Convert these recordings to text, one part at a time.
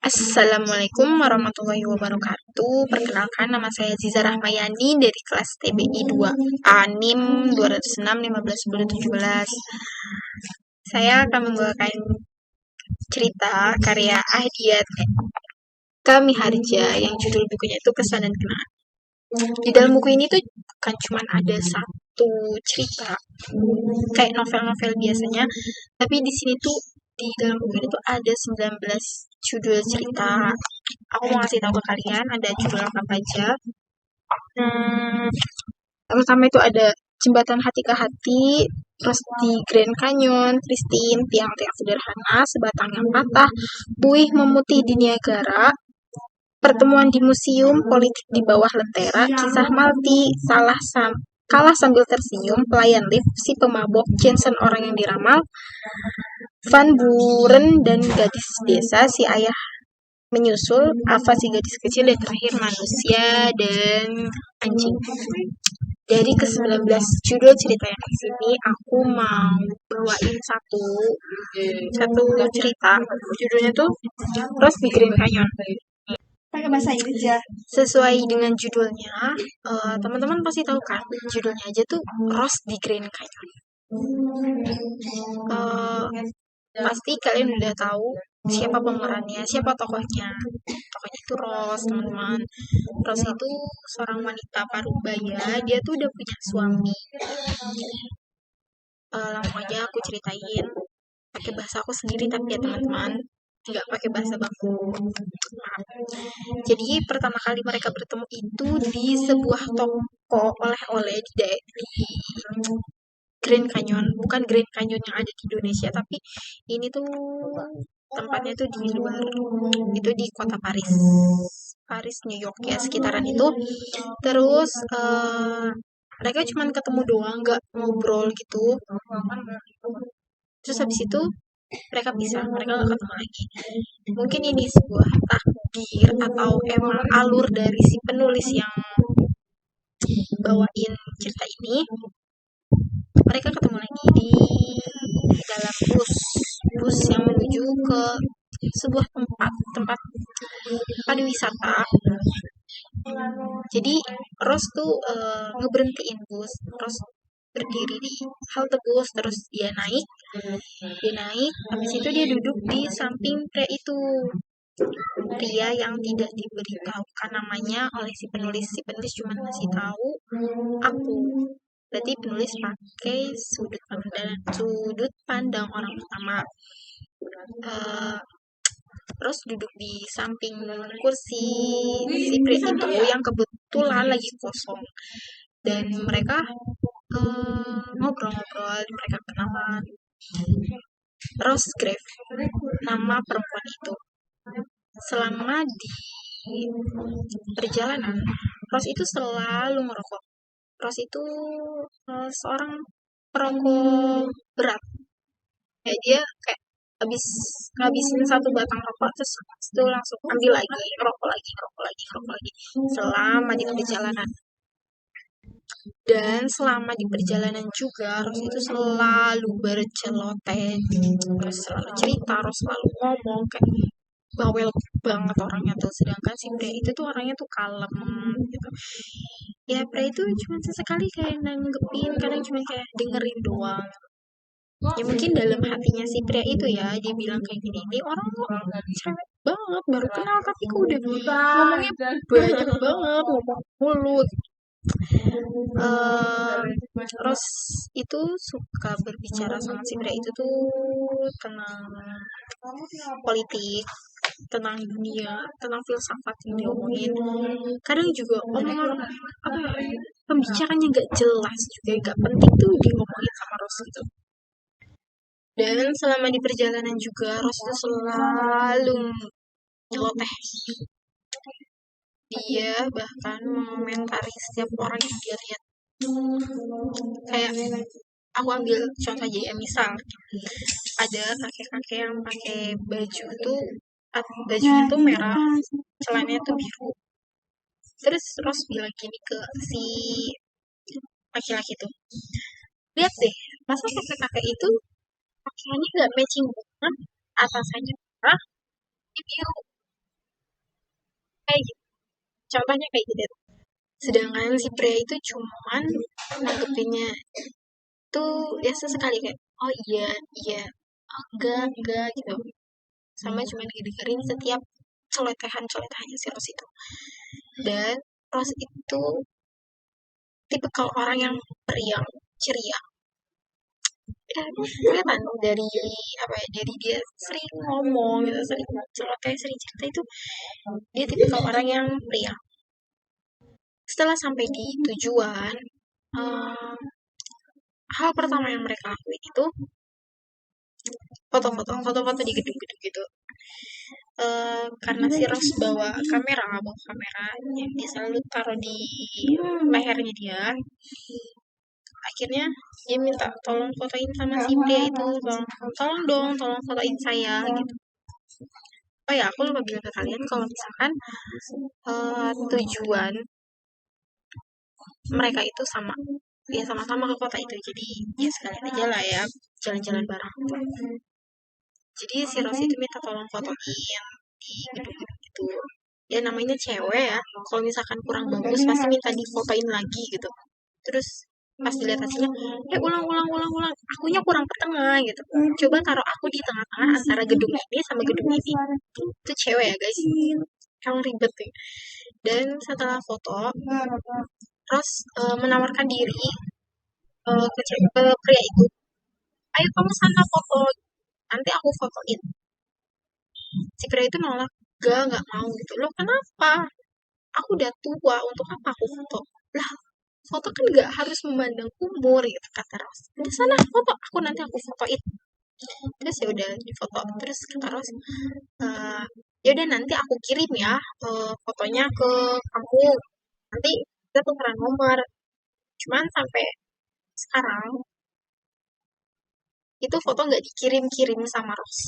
Assalamualaikum warahmatullahi wabarakatuh. Perkenalkan, nama saya Ziza Rahmayani dari kelas TBI 2 ANIM 206 15 10 17. Saya akan membawakan cerita karya Ahdiat Kami Harja yang judul bukunya itu Kesan dan Kenangan. Di dalam buku ini tuh bukan cuma ada satu cerita kayak novel-novel biasanya, tapi di sini tuh di dalam buku ini tuh ada 19 judul cerita. Aku mau ngasih tahu ke kalian ada judul apa aja. Pertama itu ada Jembatan Hati ke Hati, terus di Grand Canyon, Christine, Tiang-tiang Sederhana, Sebatang yang Patah, Buih Memutih di Niagara, Pertemuan di Museum, Politik di Bawah Lentera, Kisah Malti, Kalah Sambil Tersenyum, Pelayan Lift, Si Pemabok, Jensen Orang yang Diramal, Van Buren dan Gadis Desa, Si Ayah Menyusul, Alfa Si Gadis Kecil, dan terakhir Manusia dan Anjing. Dari ke-19 judul cerita yang di sini, aku mau bawain satu cerita. Judulnya tuh Rose di Grand Canyon. Pakai bahasa Inggris ya. Sesuai dengan judulnya, teman-teman pasti tahu kan, judulnya aja tuh Rose di Grand Canyon. Pasti kalian udah tahu siapa pemerannya, siapa tokohnya. Tokohnya itu Rose, teman-teman. Rose itu seorang wanita parubaya, dia tuh udah punya suami. Langsung aja aku ceritain pakai bahasa aku sendiri tapi ya teman-teman, nggak pakai bahasa baku. Maaf. Jadi pertama kali mereka bertemu itu di sebuah toko oleh-oleh di Grand Canyon, bukan Grand Canyon yang ada di Indonesia, tapi ini tuh tempatnya tuh di luar, itu di kota Paris, New York ya, sekitaran itu. Terus mereka cuma ketemu doang, nggak ngobrol gitu. Terus habis itu mereka nggak ketemu lagi. Mungkin ini sebuah takdir atau emang alur dari si penulis yang bawain cerita ini. Mereka ketemu lagi di dalam bus yang menuju ke sebuah tempat pariwisata. Jadi Rose tuh ngeberhentiin bus, Rose berdiri di halte bus, terus dia naik, habis itu dia duduk di samping pria itu, pria yang tidak diberitahukan namanya oleh si penulis cuma ngasih tahu aku. Berarti penulis pakai sudut pandang orang pertama. Terus duduk di samping kursi si pria itu yang kebetulan lagi kosong, dan mereka ngobrol-ngobrol, mereka kenalan. Rose Grave, nama perempuan itu. Selama di perjalanan, Rose itu selalu merokok. Rose itu seorang perokok berat. Kayak dia kayak habis ngabisin satu batang rokok, terus itu langsung ambil lagi, rokok lagi selama di perjalanan. Dan selama di perjalanan juga Ros itu selalu berceloteh, Ros selalu cerita, Ros selalu ngomong kayak bawel banget orangnya tuh. Sedangkan si pria itu tuh orangnya tuh kalem gitu. Ya pria itu cuma sesekali kayak nanggepin, kadang cuma kayak dengerin doang. Ya mungkin dalam hatinya si pria itu ya, dia bilang kayak gini, ini orang kok cewek banget, baru kenal tapi kok udah ngomongnya banyak banget, ngomong mulu. Terus itu suka berbicara sama si pria itu tuh tentang politik, tentang dunia, tentang filsafat yang diomongin. Kadang juga omongan pembicaranya nggak jelas juga, nggak penting tuh diomongin sama Ros gitu. Dan selama di perjalanan juga Ros itu selalu nyeloteh. Dia bahkan mengomentari setiap orang yang dia lihat. Kayak aku ambil contoh aja ya, misal ada kakek-kakek yang pakai bajunya tuh merah, celananya tuh biru. Terus Ros bilang gini ke si laki-laki tuh, lihat deh, masa kakek-kakek itu pakaiannya nggak matching banget, atasannya merah, biru kayak gitu. Contohnya kayak gitu. Sedangkan si pria itu cuman nanggepinnya tuh ya sesekali kayak oh iya iya oh, enggak gitu, sama cuman didengerin setiap coletehannya si Rose itu. Dan Rose itu tipikal orang yang periang, ceria. Ya, kelihatan dari apa ya, dari dia sering ngomong gitu, sering celoteh, sering cerita itu dia tipikal orang yang periang. Setelah sampai di tujuan, eh, hal pertama yang mereka lakuin itu foto-foto di gedung-gedung gitu. Karena si Rose bawa kamera yang dia selalu taruh di lehernya dia, akhirnya dia minta tolong fotoin sama si pria itu, tolong fotoin saya gitu. Oh ya, aku lupa bilang ke kalian kalau misalkan tujuan mereka itu sama, ya sama-sama ke kota itu, jadi ya sekalian aja lah ya jalan-jalan bareng. Jadi si Rose itu minta tolong fotoin di gedung-gedung itu. Ya namanya cewek ya, kalau misalkan kurang bagus pasti minta difotoin lagi gitu. Terus pas dilihat hasilnya, ulang, akunya kurang ke tengah gitu. Coba taruh aku di tengah-tengah antara gedung ini sama gedung ini. Itu cewek ya guys, emang ribet ya. Dan setelah foto, terus menawarkan diri ke pria itu, ayo kamu sana foto, nanti aku fotoin. Si pria itu nolak, nggak mau gitu. Loh kenapa? Aku udah tua, untuk apa aku foto? Lah, foto kan nggak harus memandang umur gitu, kata Ros. Udah sana foto, nanti aku fotoin. Terus ya udah difoto. Terus kata Ros, ya udah nanti aku kirim ya fotonya ke kamu. Nanti kita tukeran nomor. Cuman sampai sekarang itu foto nggak dikirim-kirim sama Ros.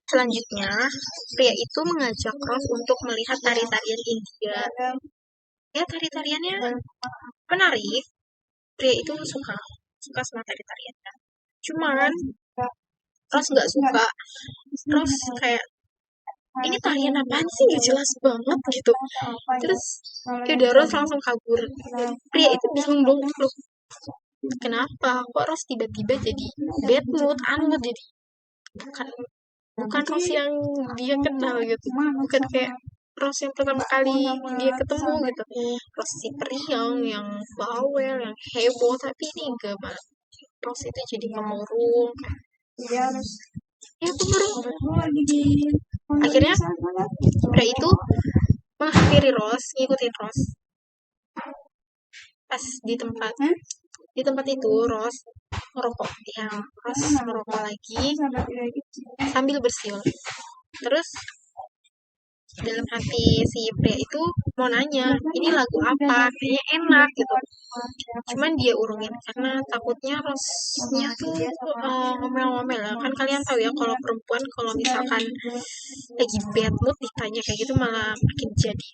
Selanjutnya, pria itu mengajak Ros untuk melihat tari-tarian India. Ya, tari-tariannya menarik. Pria itu suka sama tari-tariannya. Cuman, Ros nggak suka. Ros kayak, ini tarian apaan sih? Nggak jelas banget gitu. Terus, yaudah Ros langsung kabur. Pria itu bingung dong. Loh, kenapa? Kok Ros tiba-tiba jadi bad mood, anut jadi bukan Rose yang dia kenal gitu, bukan kayak Rose yang pertama kali dia ketemu gitu, Rose si periang yang bawel yang heboh, tapi ini enggak banget. Rose itu jadi pemurung, ya pemurung. Akhirnya pria itu menghampiri Rose, ngikutin Rose. Pas di tempat itu Rose ngerokok, yang Rose ngerokok lagi sambil bersiul. Terus dalam hati si pria itu mau nanya, ini lagu apa, kayaknya enak gitu. Cuman dia urungin karena takutnya Rosnya tuh ngomel-ngomel lah. Kan kalian tahu ya kalau perempuan kalau misalkan lagi bad mood ditanya kayak gitu malah makin jadi.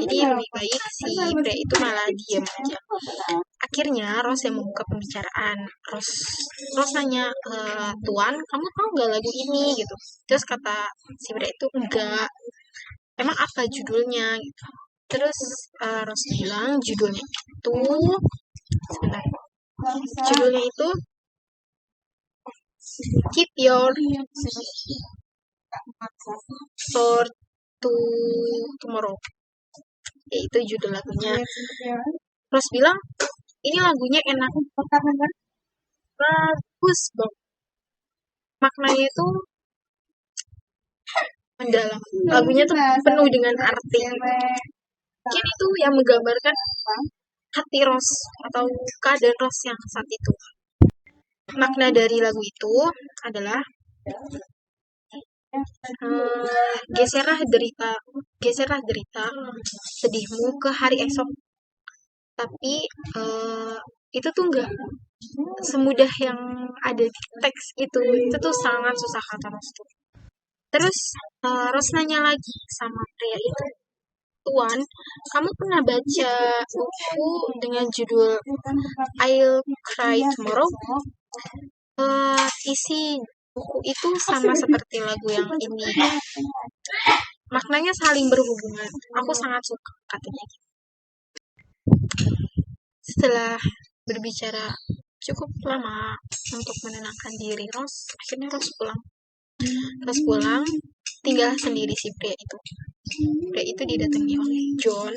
Jadi lebih baik si pria itu malah diam aja. Akhirnya Ros yang membuka pembicaraan. Ros nanya, Tuan, kamu tahu nggak lagu ini gitu? Terus kata si pria itu enggak. Emang apa judulnya gitu. Terus Ros bilang judulnya itu sebentar. Judulnya itu Keep Your Sword to Tomorrow. Ya, itu judul lagunya. Ros bilang ini lagunya enak, bagus banget. Maknanya itu mendalam. Lagunya tuh penuh dengan arti. Mungkin itu yang menggambarkan hati Ros atau keadaan Ros yang saat itu. Makna dari lagu itu adalah geserlah derita sedihmu ke hari esok. Tapi itu tuh enggak semudah yang ada di teks itu tuh sangat susah, kata Ros tuh. Terus Ros nanya lagi sama pria itu, Tuan, kamu pernah baca buku dengan judul I'll Cry Tomorrow? Isi buku itu sama seperti lagu yang ini. Maknanya saling berhubungan. Aku sangat suka katanya. Setelah berbicara cukup lama untuk menenangkan diri, akhirnya Rose pulang. Rose pulang, tinggal sendiri si pria itu. Pria itu didatangi oleh John.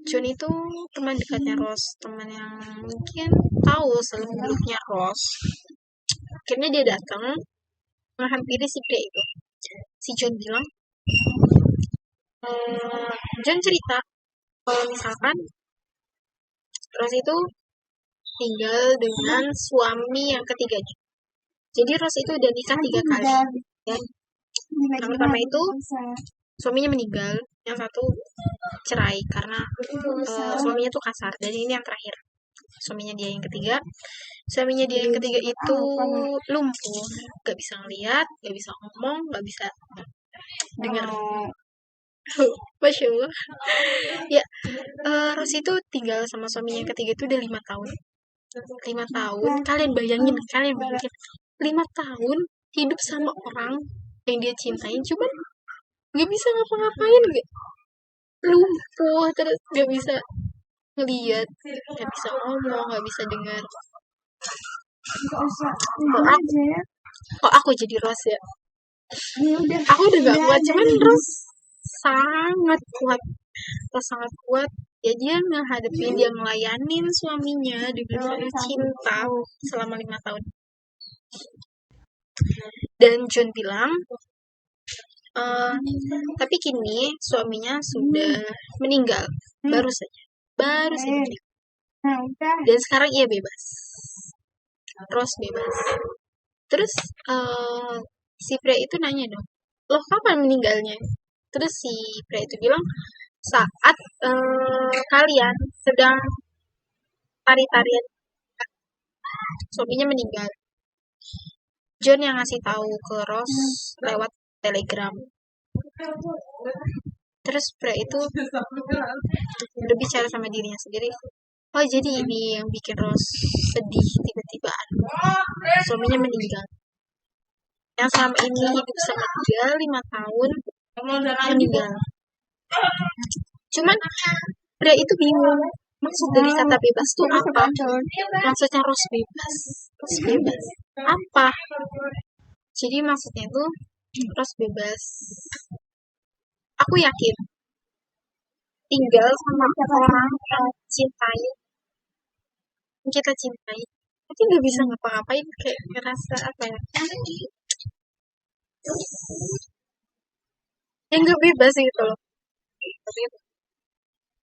John itu teman dekatnya Rose, teman yang mungkin tahu seluk-beluknya Rose. Akhirnya dia datang menghampiri si pria itu. Si John bilang, John cerita kalau misalkan Rose itu tinggal dengan suami yang ketiganya. Jadi Rose itu udah nikah 3 kali. Ya. Yang pertama itu suaminya meninggal, yang satu cerai karena suaminya tuh kasar. Dan ini yang terakhir, suaminya dia yang ketiga. Suaminya dia yang ketiga itu lumpuh, gak bisa ngeliat, gak bisa ngomong, gak bisa dengar. Masya Allah. Ya, Rose itu tinggal sama suaminya yang ketiga itu udah 5 tahun. 5 tahun, kalian bayangin 5 tahun hidup sama orang yang dia cintain, cuman gak bisa ngapa-ngapain, lumpuh, terus gak bisa ngeliat, gak bisa ngomong, gak bisa dengar. Kok aku jadi Rose ya? Aku udah gak kuat, cuman Rose sangat kuat. Rose sangat kuat. Ya dia menghadapin, dia ngelayanin suaminya dengan penuh cinta selama 5 tahun. Dan John bilang, tapi kini suaminya sudah meninggal, baru saja meninggal. Dan sekarang ia bebas. Rose bebas. Terus si pria itu nanya dong, loh kapan meninggalnya? Terus si pria itu bilang, saat kalian sedang tari-tarian suaminya meninggal. John yang ngasih tahu ke Rose lewat telegram. Terus pria itu berbicara sama dirinya sendiri, oh jadi ini yang bikin Rose sedih tiba-tiba suaminya meninggal, yang selama ini hidup sama dia 5 tahun meninggal. Cuman pria itu bingung, maksud dari kata bebas tuh apa? Maksudnya Rose bebas apa? Jadi maksudnya itu Rose bebas. Aku yakin tinggal sama orang yang kita cintai, tapi nggak bisa ngapa-ngapain, kayak ngerasa apa ya? Yang nggak bebas gitu loh.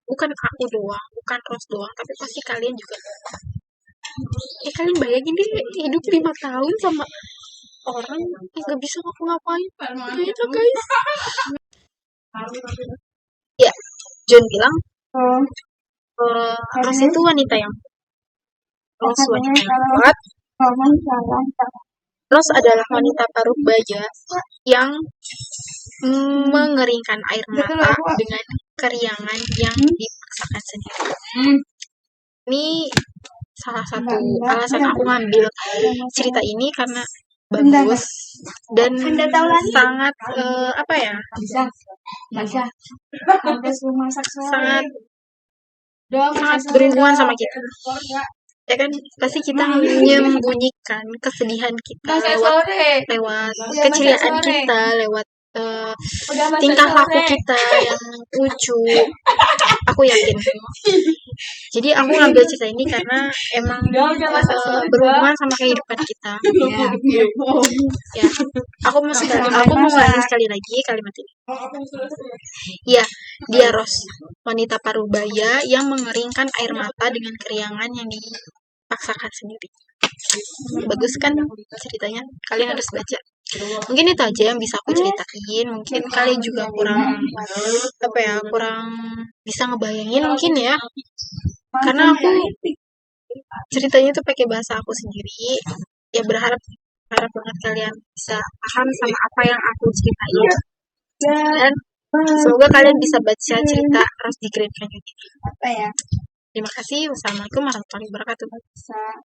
Bukan aku doang, bukan Rose doang, tapi pasti kalian juga. Kalian bayangin deh hidup 5 tahun sama orang yang gak bisa ngapa-ngapain. Gitu guys. Ya, John bilang Rose itu wanita yang kuat. Rose adalah wanita paruh baya yang mengeringkan air mata dengan keriangan yang dipaksakan sendiri. Ini salah satu alasan aku ngambil cerita ini karena bagus dan sangat sangat berhubungan sama kita. Ya kan, pasti kita menyembunyikan kesedihan kita lewat keceriaan kita, lewat tingkah laku kita yang lucu. Aku yakin. Jadi aku ngambil cerita ini karena emang berhubungan sama kehidupan kita. Ya. Aku mau ulangi sekali lagi kalimat ini. Ya, dia Rose, wanita paruh baya yang mengeringkan air mata dengan keriangan yang dipaksakan sendiri. Bagus kan ceritanya? Kalian harus baca. Mungkin itu aja yang bisa aku ceritain. Mungkin kalian juga kurang bisa ngebayangin mungkin ya. Karena aku ceritanya itu pakai bahasa aku sendiri. Ya berharap banget kalian bisa paham sama apa yang aku ceritain. Dan semoga kalian bisa baca cerita Rose di Grand Canyon ini. Terima kasih. Wassalamualaikum warahmatullahi wabarakatuh.